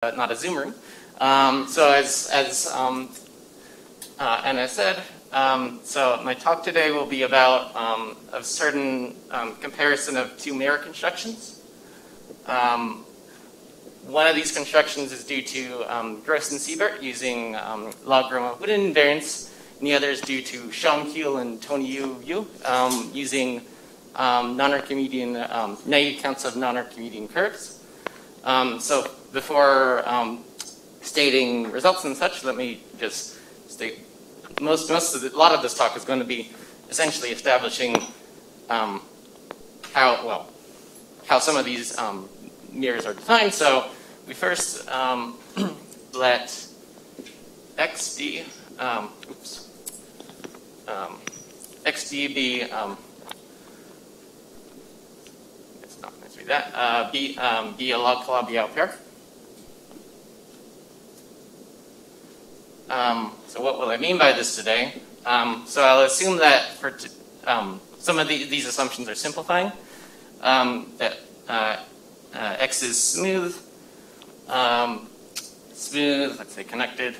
not a Zoom room. So as Anna said, so my talk today will be about a certain comparison of two mirror constructions. One of these constructions is due to Gross and Siebert using log Gromov-Witten invariants, and the other is due to Keel and Yue using non-archimedean naive counts of non-archimedean curves. So before stating results and such, let me just state a lot of this talk is going to be essentially establishing how some of these mirrors are defined. So we first let xd xd be it's not meant to be that be a log Calabi-Yau pair. So what will I mean by this today? So I'll assume that for some of these assumptions are simplifying. That x is smooth, let's say connected.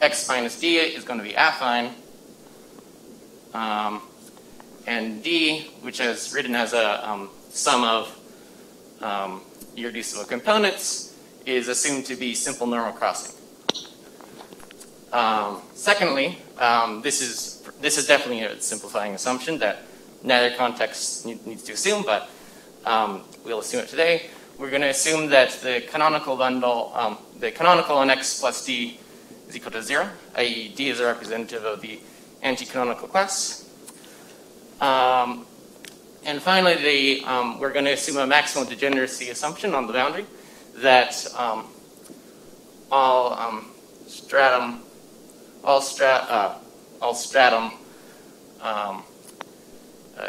X minus d is going to be affine. And d, which is written as a sum of irreducible components, is assumed to be simple normal crossing. Secondly, this is definitely a simplifying assumption that neither context needs to assume, but we'll assume it today. We're going to assume that the canonical bundle, the canonical on x plus d is equal to 0, i.e. d is a representative of the anti-canonical class. And finally, we're going to assume a maximal degeneracy assumption on the boundary that all stratum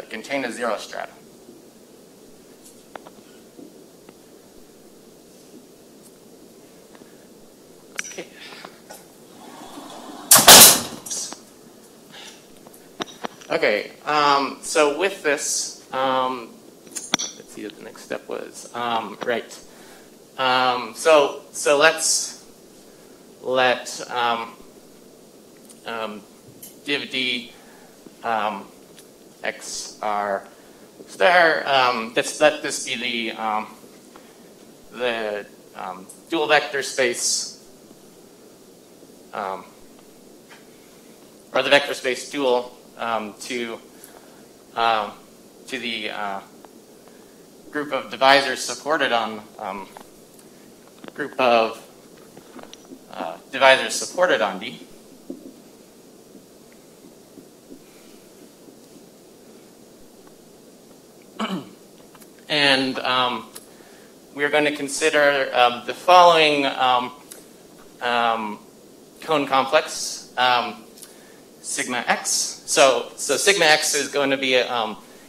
contain a zero stratum. Okay. Okay. So with this, let's see what the next step was. Right. So let's let div d x r star. Let's let this be the dual vector space, or the vector space dual to the group of divisors supported on divisors supported on D. And we're going to consider the following cone complex, sigma x. So sigma x is going to be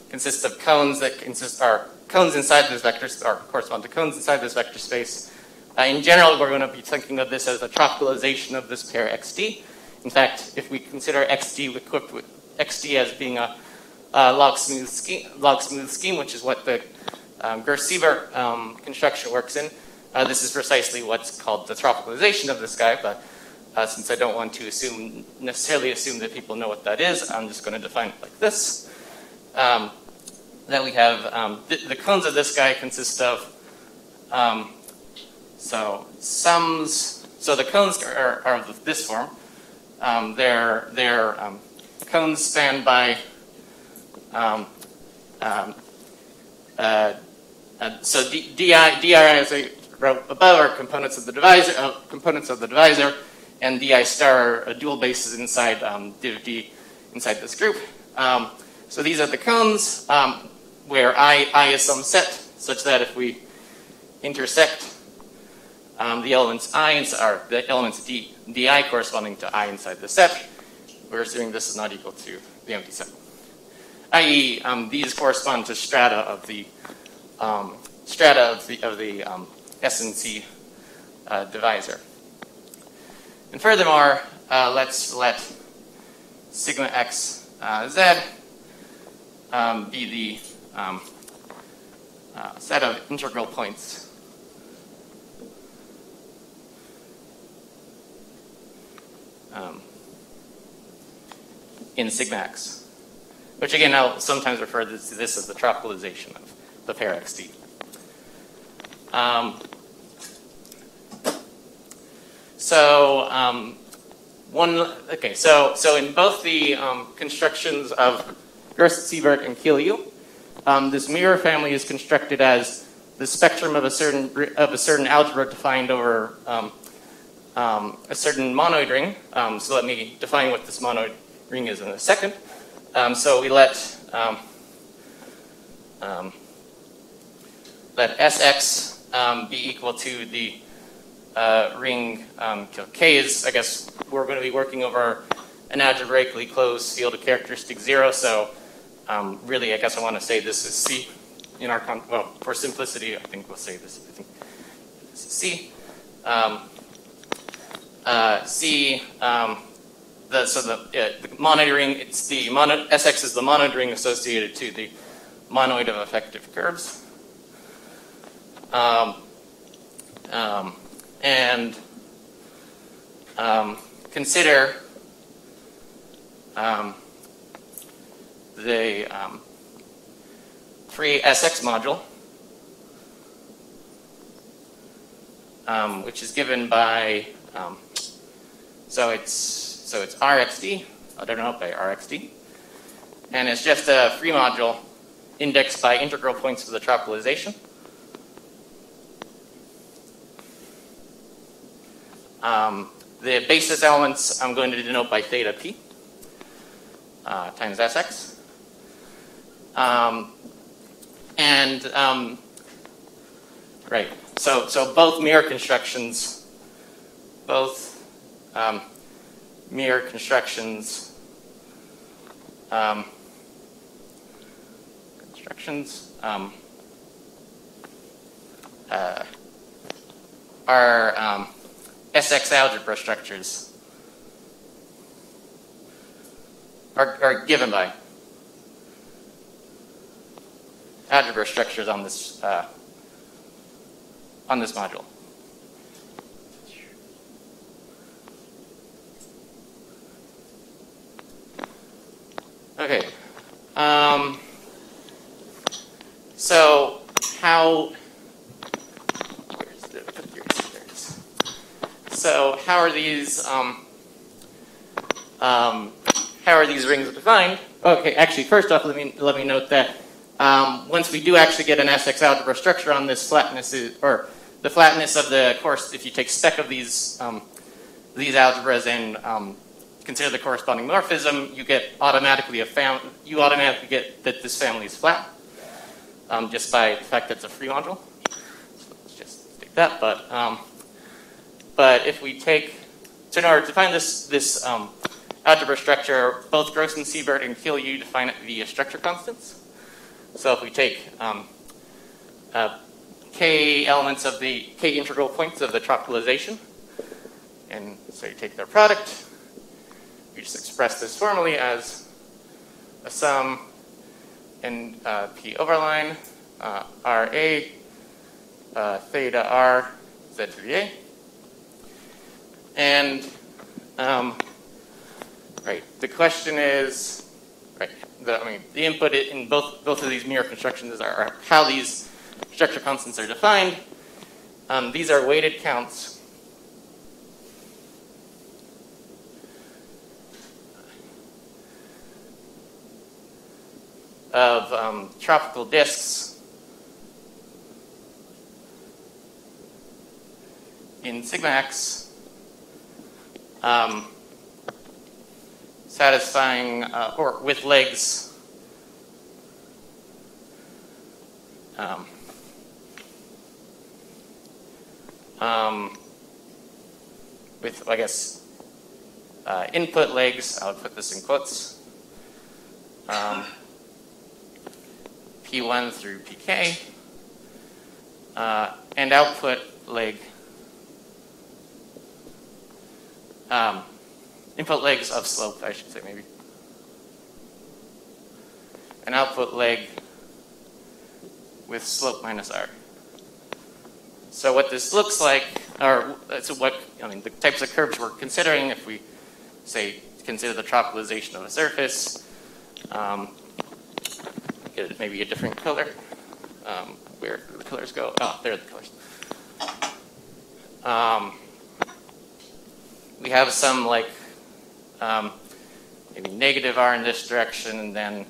consist of cones that are cones inside this vector, or correspond to cones inside this vector space. In general, we're going to be thinking of this as a tropicalization of this pair xd. In fact, if we consider xd equipped with xd as being a log smooth scheme, which is what the Gross-Siebert construction works in, this is precisely what's called the tropicalization of this guy. But since I don't want to necessarily assume that people know what that is, I'm just going to define it like this. That we have the cones of this guy consist of so the cones are of this form. They're cones spanned by so di as I wrote above are components of the divisor, and di star are dual bases inside div d inside this group. So these are the cones where I is some set such that if we intersect the elements the elements di corresponding to I inside the set, we're assuming this is not equal to the empty set. I.e., these correspond to strata of the S and C divisor. And furthermore, let's let sigma x z be the set of integral points in sigma x, which again I'll sometimes refer to this as the tropicalization of the pair xt. So in both the constructions of Gross-Siebert and Keel-Yue, this mirror family is constructed as the spectrum of a certain algebra defined over a certain monoid ring. So let me define what this monoid ring is in a second. So we let Sx be equal to the ring K is, I guess, we're going to be working over an algebraically closed field of characteristic 0. So really, I guess I want to say this is C in our, well, for simplicity, I think we'll say this. I think this is C. The monoid ring, it's the Sx is the monoid ring associated to the monoid of effective curves. Consider the free Sx module, which is given by so it's Rxd, I don't know, by Rxd, and it's just a free module indexed by integral points of the tropicalization. The basis elements I'm going to denote by theta p times Sx. Right, so both mirror constructions, are Sx algebra structures, are given by algebra structures on this module. Okay. So how? So how are these? How are these rings defined? Okay. Actually, first off, let me note that once we do actually get an Sx algebra structure on this, flatness is, or the flatness of the course, if you take spec of these algebras and consider the corresponding morphism, you get automatically get that this family is flat, just by the fact that it's a free module. So let's just take that. But if we take, so in order to define this algebra structure, both Gross and Siebert and Keel-Yue define it via structure constants. So if we take k elements of the k integral points of the tropicalization, and so you take their product, we just express this formally as a sum in P overline RA theta R Z to the A. And right, the question is, right, the input in both of these mirror constructions are how these structure constants are defined. These are weighted counts of tropical disks in sigma x satisfying or with legs with, I guess, input legs, I would put this in quotes, P1 through PK, and output leg, input legs of slope, I should say, maybe. An output leg with slope minus r. So what this looks like, or so what, I mean, the types of curves we're considering, if we say consider the tropicalization of a surface, get maybe a different color. Where do the colors go? Oh, there are the colors. We have some like maybe negative r in this direction, and then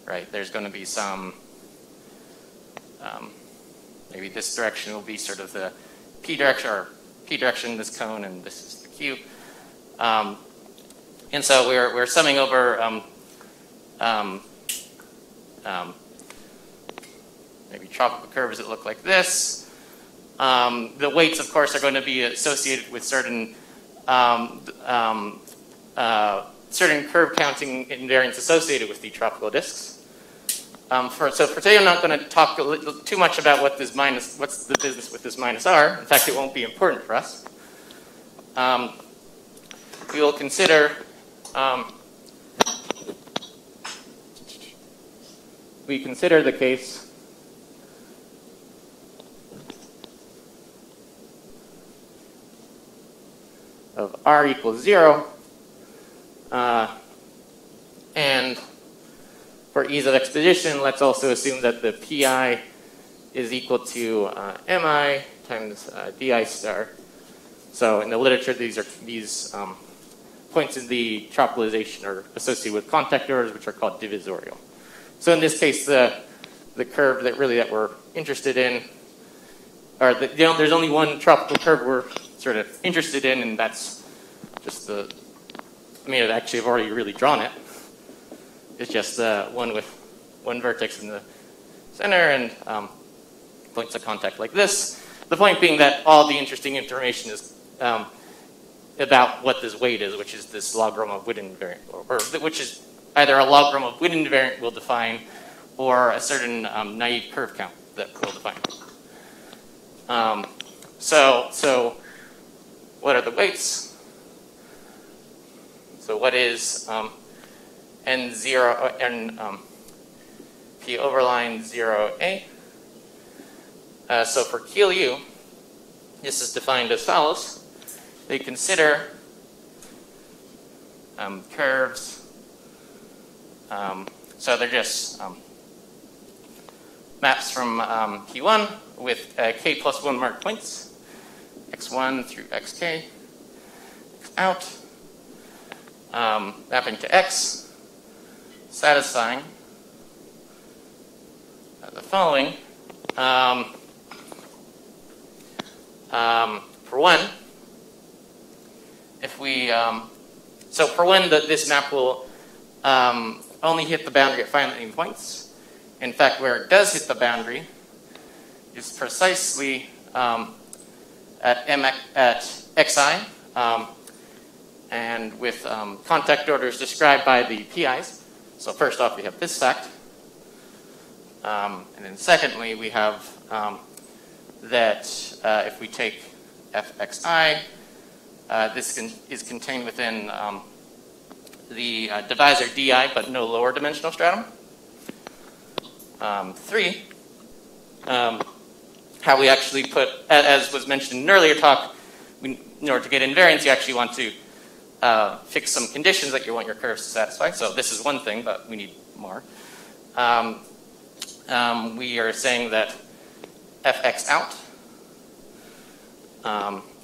right, there's going to be some maybe this direction will be sort of the p direction, or p direction in this cone, and this is the q. And so we're summing over maybe tropical curves that look like this. The weights, of course, are going to be associated with certain certain curve counting invariants associated with the tropical disks. So for today, I'm not going to talk too much about what's the business with this minus r. In fact, it won't be important for us. We will consider the case of r equals 0, and for ease of expedition, let's also assume that the pi is equal to mi times di star. So in the literature, these points in the tropicalization are associated with contact orders, which are called divisorial. So in this case, the curve that we're interested in, or there's only one tropical curve we're sort of interested in, and that's just I mean, actually, I've already really drawn it. It's just the one with one vertex in the center and points of contact like this. The point being that all the interesting information is about what this weight is, which is this log Gromov-Witten invariant, or which is either a log Gromov-Witten invariant we'll define, or a certain naive curve count that we'll define. So what are the weights? So what is N0 and P overline 0A? So for Keel-Yue, this is defined as follows. They consider curves. So they're just maps from P1 with k plus 1 marked points, x1 through xk, x out, mapping to x, satisfying the following. For one, if we, so for one, this map will only hit the boundary at finite points. In fact, where it does hit the boundary is precisely at xi, and with contact orders described by the PIs. So first off, we have this fact. And then secondly, we have that if we take fxi, this is contained within the divisor di, but no lower dimensional stratum. 3, how we actually put, as was mentioned in an earlier talk, in order to get invariance, you actually want to fix some conditions that you want your curves to satisfy. So this is one thing, but we need more. We are saying that fx out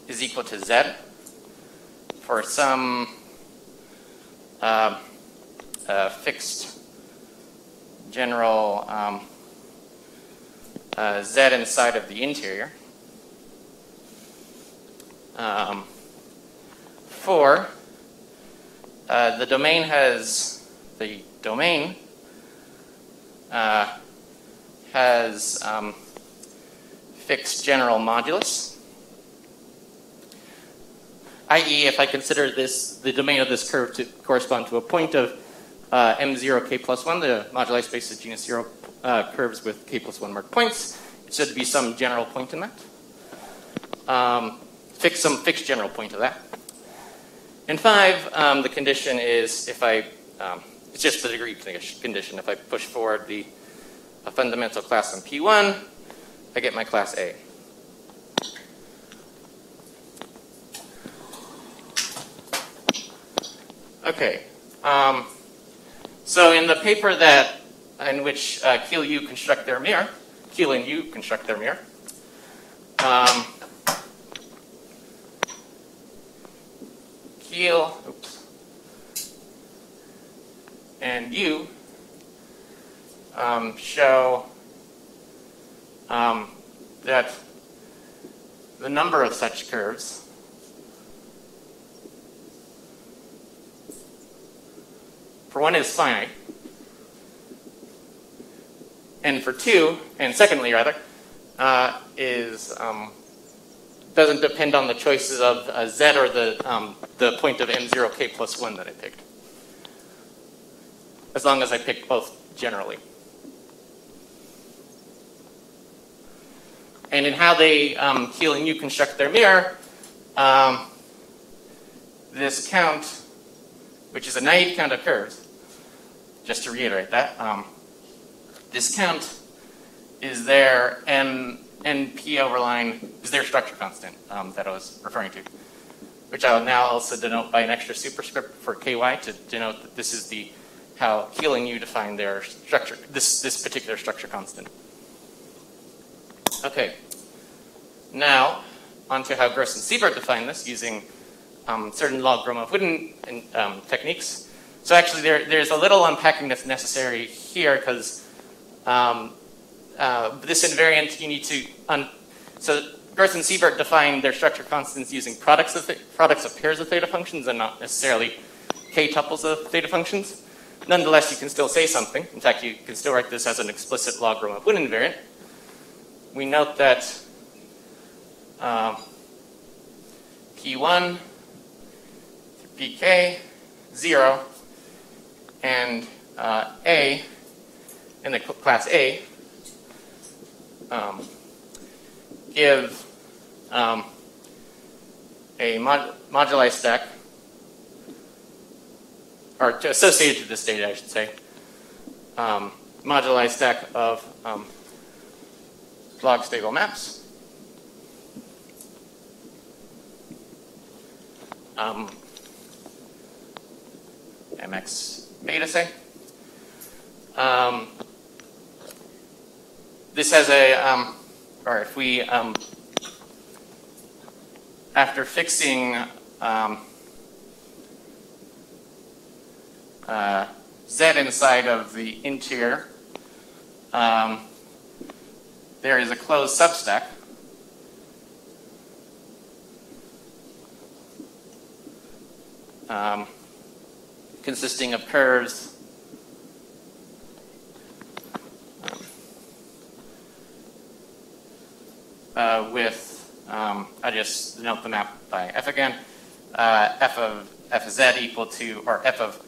is equal to z for some fixed general z inside of the interior. 4, the domain has fixed general modulus, i.e. if I consider the domain of this curve to correspond to a point of M0 k plus 1, the moduli space is genus 0 curves with k plus 1 marked points, it should be some general point in that. Some fixed general point of that. And 5, the condition is if I It's just the degree condition. If I push forward a fundamental class on P1, I get my class A. Okay. So in the paper in which Keel and Yue construct their mirror, Keel and Yue construct their mirror, Keel and Yue show that the number of such curves for one is finite, and for two, and secondly rather, doesn't depend on the choices of z or the point of m0k plus 1 that I picked, as long as I pick both generally. And in how they Keel and Yue construct their mirror, this count, which is a naive count of curves, just to reiterate that, this count is their NP overline, is their structure constant that I was referring to, which I will now also denote by an extra superscript for ky to denote that this is how Keel and Yue define their structure, this particular structure constant. Okay, now on to how Gross and Siebert define this using certain log Gromov-Witten techniques. So actually there's a little unpacking that's necessary here because this invariant you need to, so Gross and Siebert define their structure constants using products of pairs of theta functions and not necessarily k-tuples of theta functions. Nonetheless, you can still say something. In fact, you can still write this as an explicit log Gromov-Witten invariant. We note that P1 pk 0 and A in the class A give a moduli stack, or associated to this data, I should say, moduli stack of log stable maps. MX beta, say. This has a, or if we, after fixing Z inside of the interior, there is a closed substack consisting of curves with, I just denote the map by f again, f of z equal to, or f of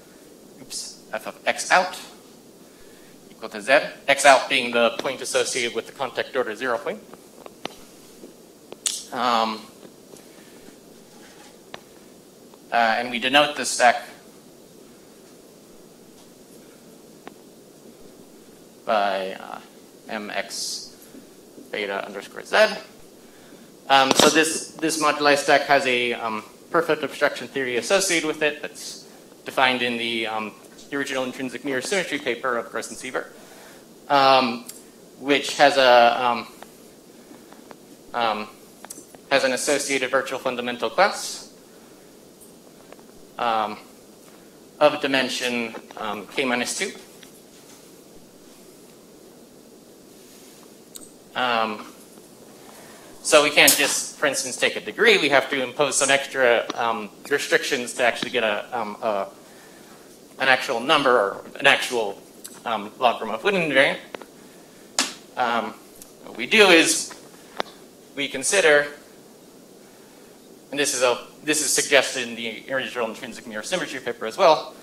x out equal to z, x out being the point associated with the contact order 0 point. And we denote this stack by mx beta underscore z. So this moduli stack has a perfect obstruction theory associated with it that's defined in the original intrinsic mirror symmetry paper of Gross and Siebert, which has an associated virtual fundamental class of dimension k minus 2. So we can't just, for instance, take a degree. We have to impose some extra restrictions to actually get an actual number or an actual log Gromov-Witten invariant. What we do is we consider, and this is suggested in the original intrinsic mirror symmetry paper as well,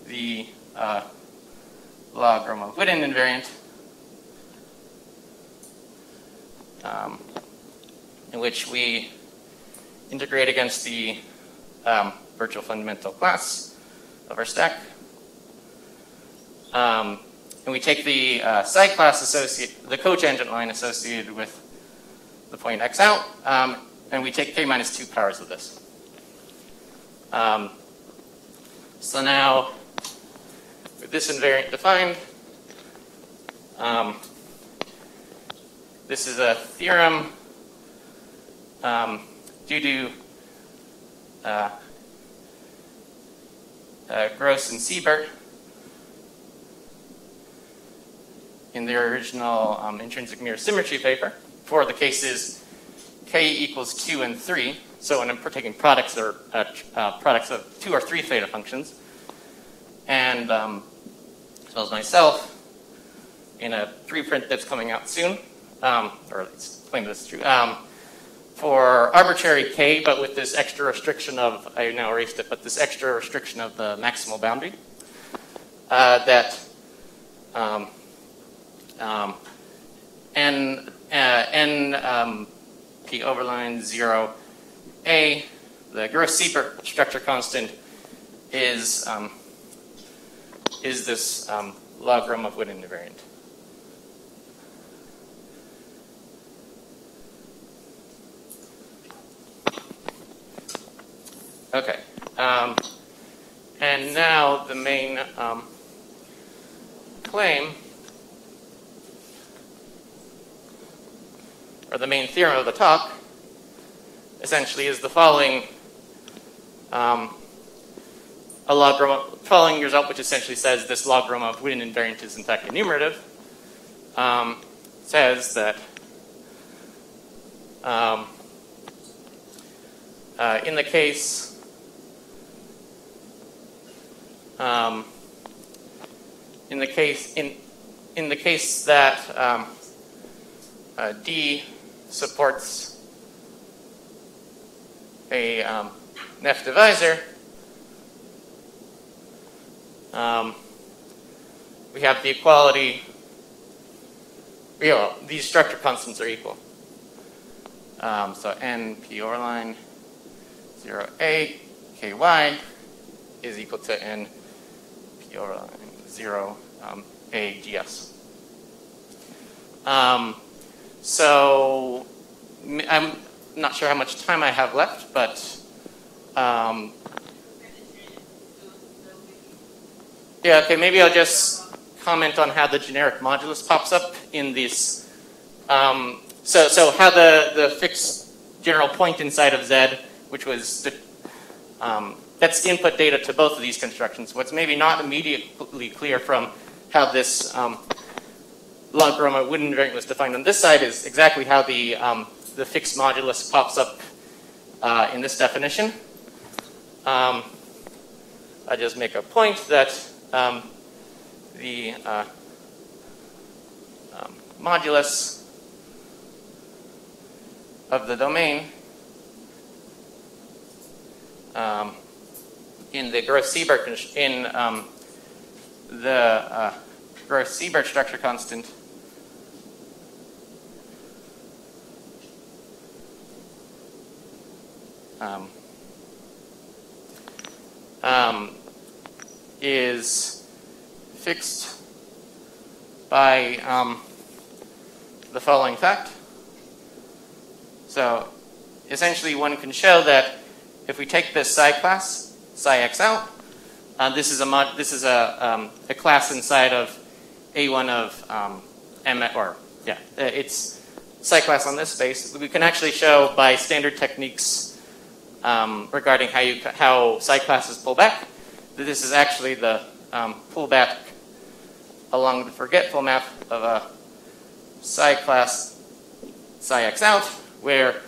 the log Gromov-Witten invariant, in which we integrate against the virtual fundamental class of our stack. And we take the psi class the cotangent line associated with the point x out, and we take k minus 2 powers of this. So now, with this invariant defined, this is a theorem due to Gross and Siebert in their original intrinsic mirror symmetry paper for the cases k equals 2 and 3. So when I'm taking products or products of 2 or 3 theta functions, and as well as myself in a preprint that's coming out soon, or at least claim this is true, for arbitrary k, but with this extra restriction of, I now erased it, but this extra restriction of the maximal boundary, that n p overline 0 a, the Gross-Siebert structure constant, is this log Gromov-Witten invariant. Okay, and now the main claim, or the main theorem of the talk, essentially is the following following result, which essentially says this log Gromov-Witten invariant is in fact enumerative, says that in the case that D supports a Neff divisor, we have the equality, these structure constants are equal. So n p overline 0a ky is equal to n p overline 0 a gs. So I'm not sure how much time I have left, but yeah, okay, maybe I'll just comment on how the generic modulus pops up in this. So how the fixed general point inside of Z, which was that's input data to both of these constructions. What's maybe not immediately clear from how this log Gromov-Witten invariant was defined on this side is exactly how the fixed modulus pops up in this definition. I just make a point that the modulus of the domain in the Gross-Siebert Gross-Siebert structure constant is fixed by the following fact. So essentially one can show that if we take this psi class, psi x out, this is a class inside of A1 of M, or yeah, it's psi class on this space. We can actually show by standard techniques regarding how psi classes pull back, that this is actually the pullback along the forgetful map of a psi class psi x out, where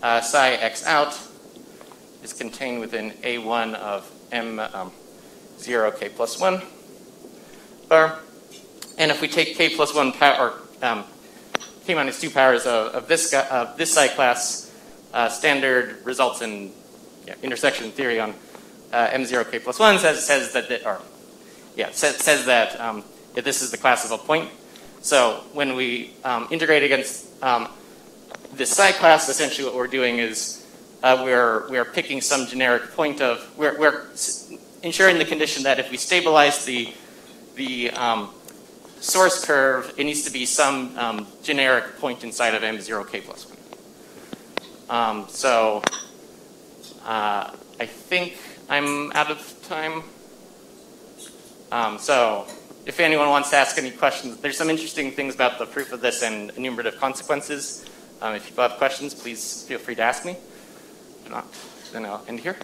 psi x out is contained within A1 of M0 k plus 1 bar. And if we take k plus 1 power, or k minus 2 powers of this psi class, standard results in intersection theory on M0 k plus 1 says that this is the class of a point. So when we integrate against this psi class, essentially what we're doing is we're picking some generic point of we're ensuring the condition that if we stabilize the source curve, it needs to be some generic point inside of M0k plus 1. So I think I'm out of time. So if anyone wants to ask any questions, there's some interesting things about the proof of this and enumerative consequences. If people have questions, please feel free to ask me. If not, then I'll end here.